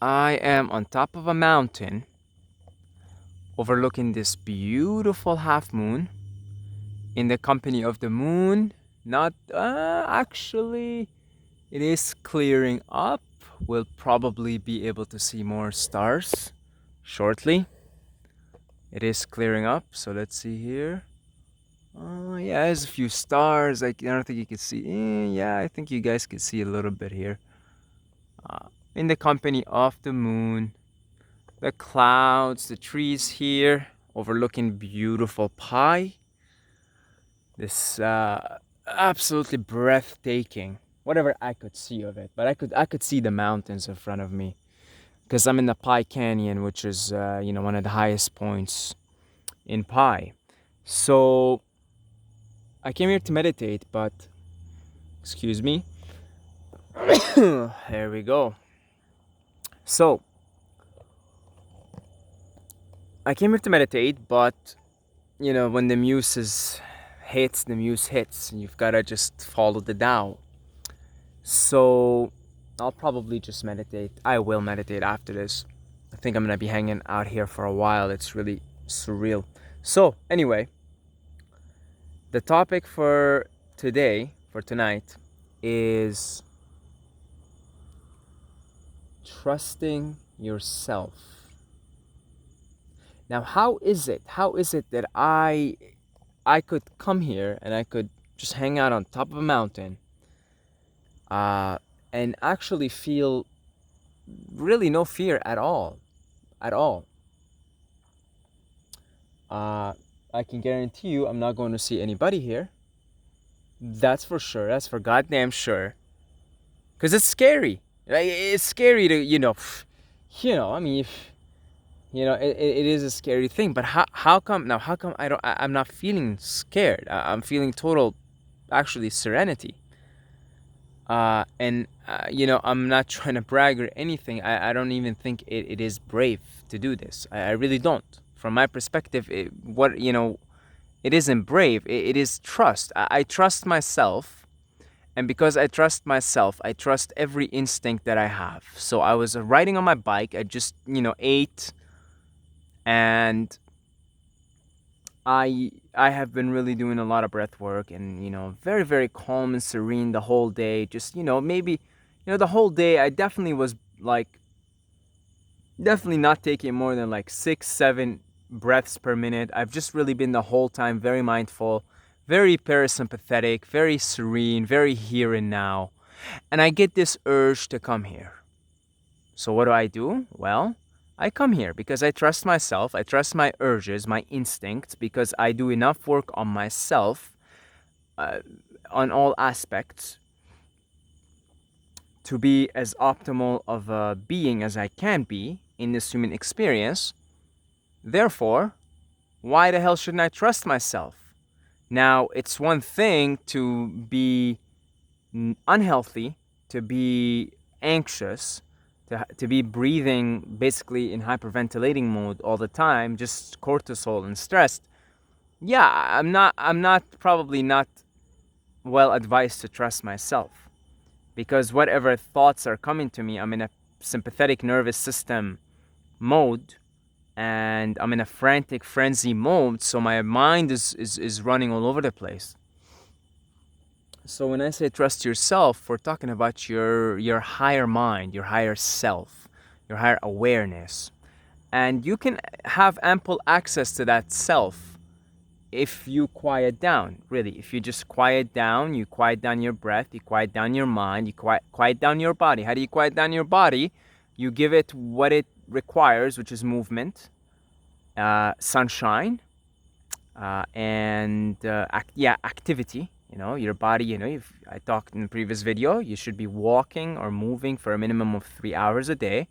I am on top of a mountain overlooking this beautiful half moon in the company of the moon. Not actually, it is clearing up. We'll probably be able to see more stars shortly. It is clearing up, so let's see here. Yeah, there's a few stars. I don't think you can see. Yeah, I think you guys can see a little bit here. In the company of the moon, the clouds, the trees here, overlooking beautiful pie. This absolutely breathtaking. Whatever I could see of it, but I could see the mountains in front of me because I'm in the Pi Canyon, which is one of the highest points in Pi. So I came here to meditate, but excuse me. There we go. So I came here to meditate, but when the muse hits, and you've gotta just follow the Tao. So I'll probably just meditate. I will meditate after this. I think I'm gonna be hanging out here for a while. It's really surreal. So anyway, the topic for today, for tonight, is trusting yourself. Now, how is it? How is it that I could come here and I could just hang out on top of a mountain, and actually feel really no fear at all, at all? I can guarantee you, I'm not going to see anybody here. That's for sure. That's for goddamn sure. Cause it's scary. It's scary to I mean, it is a scary thing. But how come now? How come I'm not feeling scared? I'm feeling total, actually, serenity. And I'm not trying to brag or anything. I don't even think it is brave to do this. I really don't. From my perspective, it isn't brave. It is trust. I trust myself. And because I trust myself, I trust every instinct that I have. So I was riding on my bike. I just, ate. And I have been really doing a lot of breath work and, very, very calm and serene the whole day. Just, maybe, the whole day I definitely was like, definitely not taking more than like 6, 7 breaths per minute. I've just really been the whole time very mindful, very parasympathetic, very serene, very here and now. And I get this urge to come here. So what do? Well, I come here because I trust myself, I trust my urges, my instincts, because I do enough work on myself, uh, on all aspects, to be as optimal of a being as I can be in this human experience. Therefore, why the hell shouldn't I trust myself? Now, it's one thing to be unhealthy, to be anxious, to be breathing basically in hyperventilating mode all the time, just cortisol and stressed. Yeah, I'm not probably not well advised to trust myself, because whatever thoughts are coming to me, I'm in a sympathetic nervous system mode, and I'm in a frantic frenzy mode, so my mind is running all over the place. So when I say trust yourself, we're talking about your higher mind, your higher self, your higher awareness. And you can have ample access to that self if you quiet down, really. If you just quiet down, you quiet down your breath, you quiet down your mind, you quiet down your body. How do you quiet down your body? You give it what it requires, which is movement, sunshine, and activity. Your body. If I talked in the previous video, you should be walking or moving for a minimum of 3 hours a day.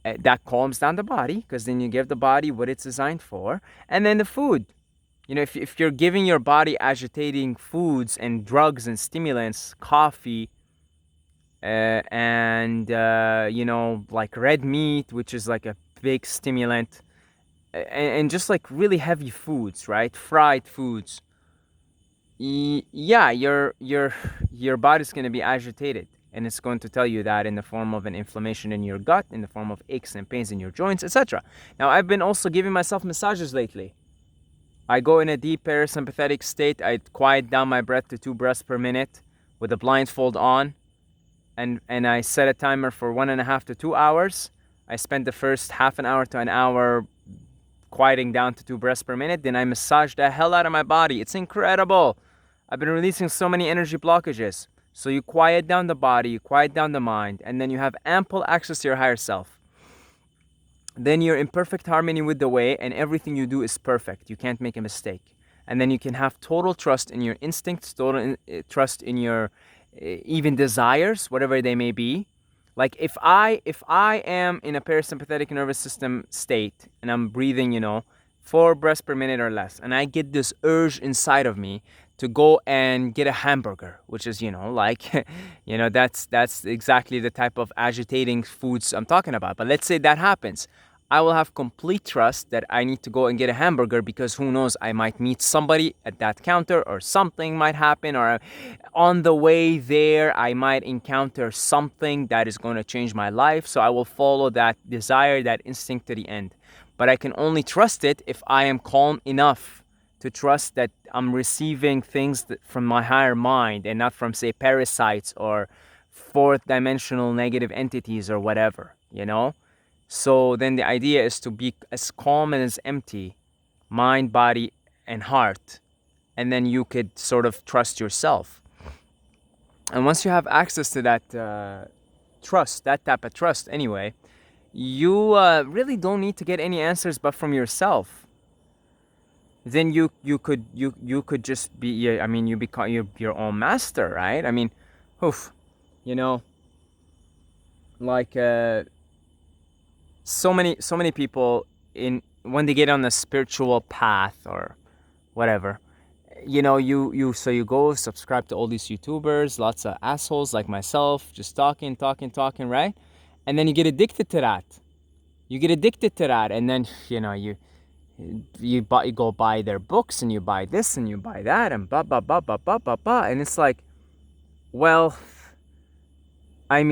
That calms down the body, because then you give the body what it's designed for. And then the food. If you're giving your body agitating foods and drugs and stimulants, coffee, and like red meat, which is like a big stimulant, and just like really heavy foods, right? Fried foods. Yeah, your body's gonna be agitated. and it's going to tell you that in the form of an inflammation in your gut, in the form of aches and pains in your joints, etc. Now, I've been also giving myself massages lately. I go in a deep parasympathetic state. I quiet down my breath to 2 breaths per minute with a blindfold on, and I set a timer for 1.5 to 2 hours. I spend the first half an hour to an hour quieting down to 2 breaths per minute. Then I massage the hell out of my body. It's incredible. I've been releasing so many energy blockages. So you quiet down the body, you quiet down the mind, and then you have ample access to your higher self. Then you're in perfect harmony with the way, and everything you do is perfect. You can't make a mistake. And then you can have total trust in your instincts, total trust in your even desires, whatever they may be. Like if I am in a parasympathetic nervous system state and I'm breathing, 4 breaths per minute or less, and I get this urge inside of me to go and get a hamburger, which is, that's exactly the type of agitating foods I'm talking about. But let's say that happens. I will have complete trust that I need to go and get a hamburger, because who knows, I might meet somebody at that counter, or something might happen, or on the way there, I might encounter something that is going to change my life. So I will follow that desire, that instinct to the end. But I can only trust it if I am calm enough to trust that I'm receiving things from my higher mind, and not from, say, parasites or fourth dimensional negative entities or whatever, So then the idea is to be as calm and as empty, mind, body, and heart. And then you could sort of trust yourself. And once you have access to that trust, that type of trust anyway, you really don't need to get any answers but from yourself. Then you could just be, you become your own master, right? Like so many people when they get on the spiritual path or whatever, you go subscribe to all these YouTubers, lots of assholes like myself, just talking, right? And then you get addicted to that. And then you go buy their books, and you buy this and you buy that, and blah blah blah blah blah blah blah. And it's like, well, I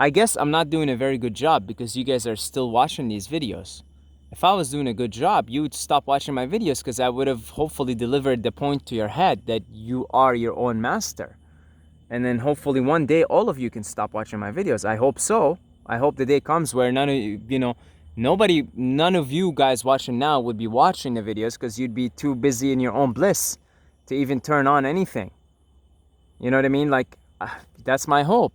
guess I'm not doing a very good job, because you guys are still watching these videos. If I was doing a good job, you would stop watching my videos, because I would have hopefully delivered the point to your head that you are your own master. And then hopefully one day all of you can stop watching my videos. I hope so. I hope the day comes where none of you guys watching now would be watching the videos, because you'd be too busy in your own bliss to even turn on anything. You know what I mean? Like, that's my hope.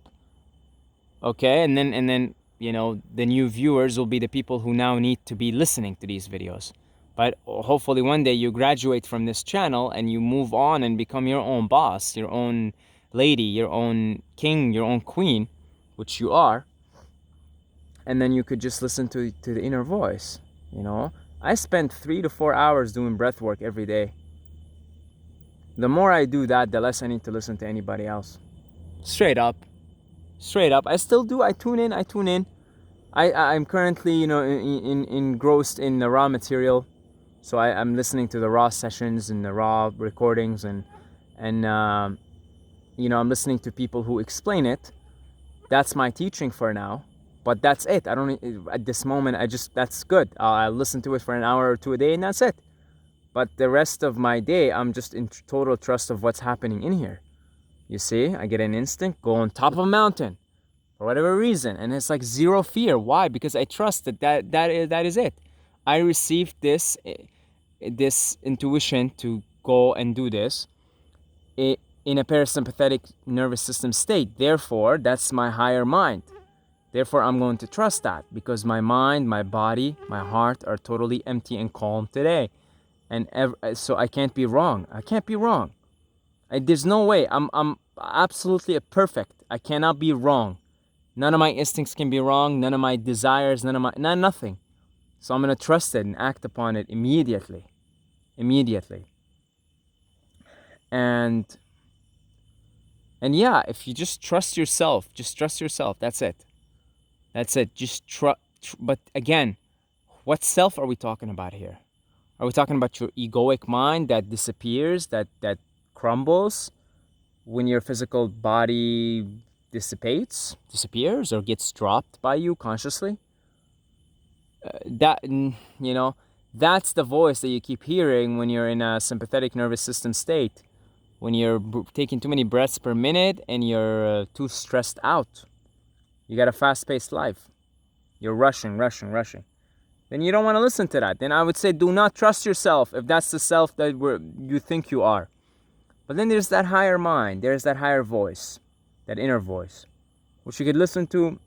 Okay, and then the new viewers will be the people who now need to be listening to these videos. But hopefully one day you graduate from this channel and you move on and become your own boss, your own lady, your own king, your own queen, which you are. And then you could just listen to the inner voice. I spend 3 to 4 hours doing breath work every day. The more I do that, the less I need to listen to anybody else. Straight up. I still do. I tune in. I'm currently, engrossed in the raw material. So I'm listening to the raw sessions and the raw recordings, and I'm listening to people who explain it. That's my teaching for now. But that's it. I don't, at this moment, that's good. I'll listen to it for an hour or two a day, and that's it. But the rest of my day, I'm just in total trust of what's happening in here. You see, I get an instinct, go on top of a mountain for whatever reason. And it's like zero fear. Why? Because I trust that is it. I received this intuition to go and do this in a parasympathetic nervous system state. Therefore, that's my higher mind. Therefore, I'm going to trust that, because my mind, my body, my heart are totally empty and calm today. And so I can't be wrong. There's no way. I'm absolutely perfect. I cannot be wrong. None of my instincts can be wrong. None of my desires. Nothing. So I'm going to trust it and act upon it immediately. And yeah, if you just trust yourself, that's it. Just trust. But again, what self are we talking about here? Are we talking about your egoic mind that disappears, that crumbles? when your physical body disappears, or gets dropped by you consciously. That's the voice that you keep hearing when you're in a sympathetic nervous system state, when you're taking too many breaths per minute and you're too stressed out. You got a fast-paced life. You're rushing. Then you don't want to listen to that. Then I would say do not trust yourself if that's the self that you think you are. But then there's that higher mind. There's that higher voice, that inner voice, which you could listen to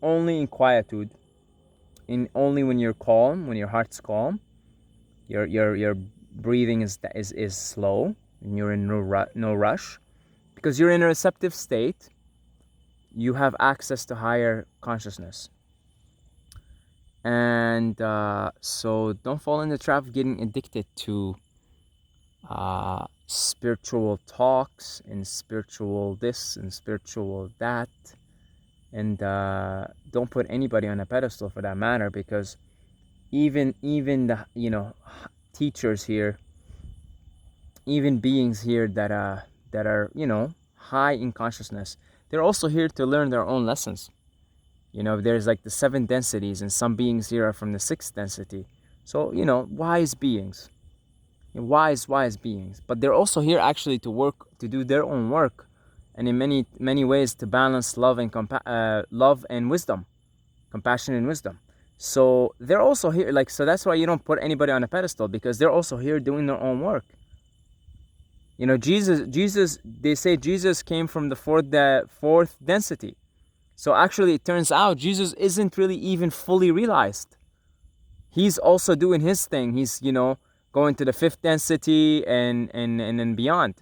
only in quietude, only when you're calm, when your heart's calm. Your breathing is slow, and you're in no rush, because you're in a receptive state. You have access to higher consciousness. And so don't fall in the trap of getting addicted to spiritual talks and spiritual this and spiritual that. And don't put anybody on a pedestal for that matter, because even the teachers here, even beings here that are high in consciousness, they're also here to learn their own lessons. There's like the 7 densities, and some beings here are from the 6th density. So, wise beings. Wise beings. But they're also here actually to do their own work, and in many, many ways to balance love and wisdom, compassion and wisdom. So they're also here, so that's why you don't put anybody on a pedestal, because they're also here doing their own work. Jesus, they say Jesus came from the 4th density. So actually, it turns out Jesus isn't really even fully realized. He's also doing his thing. He's, going to the 5th density and then beyond.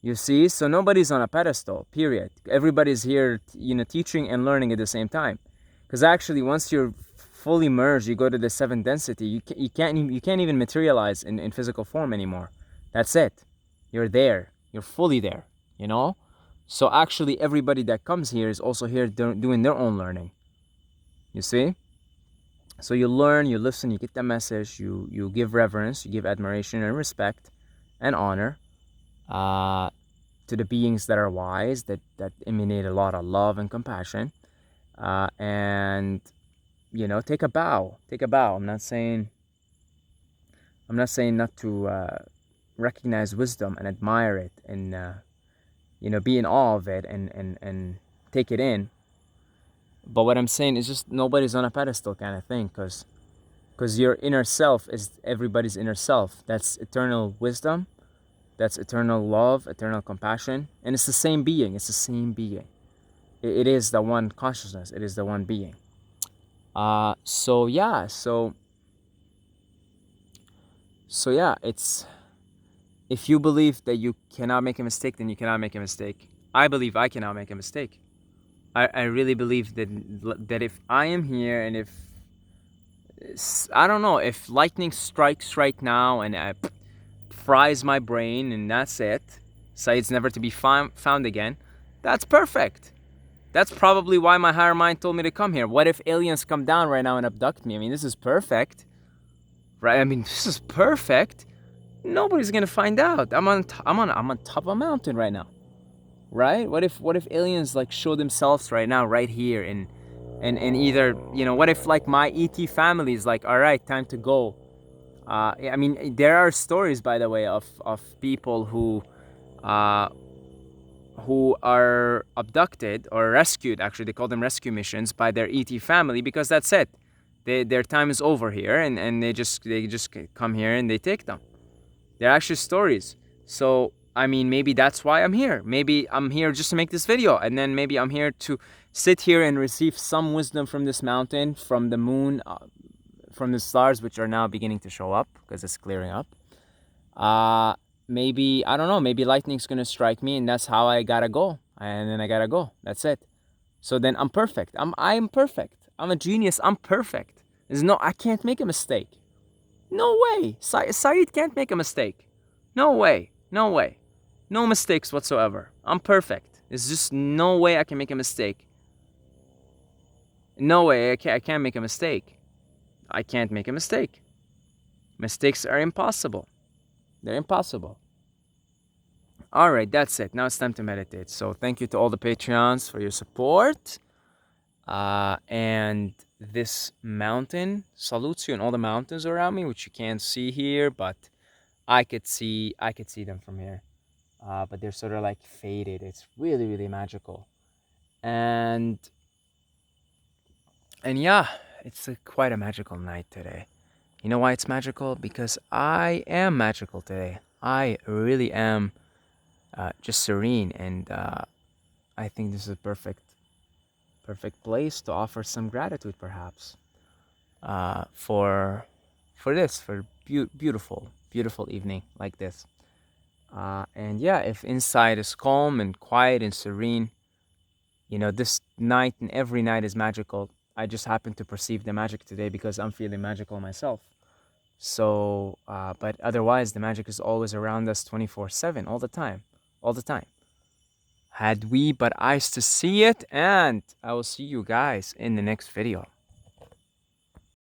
You see? So nobody's on a pedestal, period. Everybody's here, teaching and learning at the same time. Because actually, once you're fully merged, you go to the 7th density, you can't even materialize in physical form anymore. That's it. You're there. You're fully there, So actually, everybody that comes here is also here doing their own learning. You see? So you learn, you listen, you get the message, you give reverence, you give admiration and respect and honor to the beings that are wise, that emanate a lot of love and compassion. And, take a bow. I'm not saying not to recognize wisdom and admire it and, be in awe of it and take it in. But what I'm saying is just nobody's on a pedestal kind of thing, because your inner self is everybody's inner self. That's eternal wisdom. That's eternal love, eternal compassion. And it's the same being. It's the same being. It is the one consciousness. It is the one being. So it's... If you believe that you cannot make a mistake, then you cannot make a mistake. I believe I cannot make a mistake. I really believe that if I am here, and if... I don't know, if lightning strikes right now and fries my brain and that's it, Said's never to be found again, that's perfect. That's probably why my higher mind told me to come here. What if aliens come down right now and abduct me? I mean, this is perfect. Right? I mean, this is perfect. Nobody's gonna find out. I'm on top of a mountain right now, right? What if aliens show themselves right now, right here, and either what if my ET family is all right, time to go. I mean, there are stories, by the way, of people who are abducted or rescued. Actually, they call them rescue missions by their ET family, because that's it. Their time is over here, and they just come here and they take them. They're actually stories. So, I mean, maybe that's why I'm here. Maybe I'm here just to make this video. And then maybe I'm here to sit here and receive some wisdom from this mountain, from the moon, from the stars, which are now beginning to show up because it's clearing up. Maybe, I don't know, maybe lightning's going to strike me, and that's how I gotta go. And then I gotta go. That's it. So then I'm perfect. I'm perfect. I'm a genius. I'm perfect. I can't make a mistake. No way. Saeed can't make a mistake. No way. No mistakes whatsoever. I'm perfect. There's just no way I can make a mistake. No way I can't make a mistake. I can't make a mistake. Mistakes are impossible. They're impossible. All right, that's it. Now it's time to meditate. So thank you to all the Patreons for your support. And this mountain salutes you, and all the mountains around me, which you can't see here, but I could see them from here. But they're sort of like faded. It's really, really magical. And yeah, it's quite a magical night today. You know why it's magical? Because I am magical today. I really am just serene, and I think this is a perfect place to offer some gratitude, perhaps, for beautiful evening like this. And yeah, if inside is calm and quiet and serene, this night and every night is magical. I just happen to perceive the magic today because I'm feeling magical myself. So, but otherwise, the magic is always around us 24/7, all the time. All the time. Had we but eyes to see it, and I will see you guys in the next video.